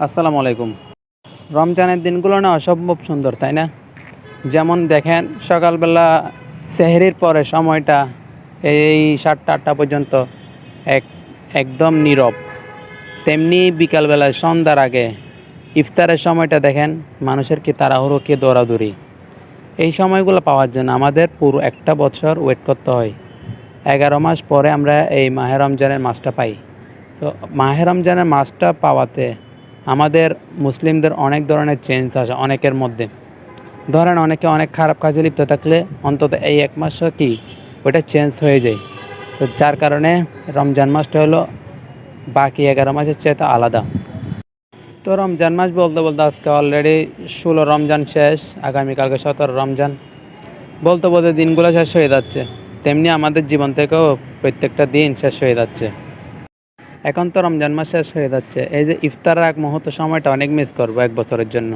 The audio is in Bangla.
আসসালামু আলাইকুম। রমজানের দিনগুলো না অসম্ভব সুন্দর, তাই না? যেমন দেখেন সকালবেলা সেহরির পরে সময়টা এই ৭টা-৮টা পর্যন্ত এক একদম নীরব। তেমনি বিকালবেলায় সন্ধ্যার আগে ইফতারের সময়টা দেখেন মানুষের কি তাড়াহুড়ো, কি দৌড়াদৌড়ি। এই সময়গুলো পাওয়ার জন্য আমাদের পুরো একটা বছর ওয়েট করতে হয়। ১১ মাস পরে আমরা এই মাহে রমজানের মাসটা পাই। তো মাহে রমজানের মাসটা পাওয়াতে আমাদের মুসলিমদের অনেক ধরনের চেঞ্জ আসে অনেকের মধ্যে। ধরেন অনেকে অনেক খারাপ কাজে লিপ্ত থাকলে অন্তত এই ১ মাসও কি ওইটা চেঞ্জ হয়ে যায়। তো যার কারণে রমজান মাসটা হলো বাকি ১১ মাসের চাইতে আলাদা। তো রমজান মাস বলতে বলতে আজকে অলরেডি ১৬ রমজান শেষ, আগামীকালকে ১৭ রমজান। বলতে বলতে দিনগুলো শেষ হয়ে যাচ্ছে, তেমনি আমাদের জীবন থেকেও প্রত্যেকটা দিন শেষ হয়ে যাচ্ছে। এখন তো রমজান মাস শেষ হয়ে যাচ্ছে, এই যে ইফতারের আগ মুহূর্ত সময়টা অনেক মিস করবো ১ বছরের জন্য।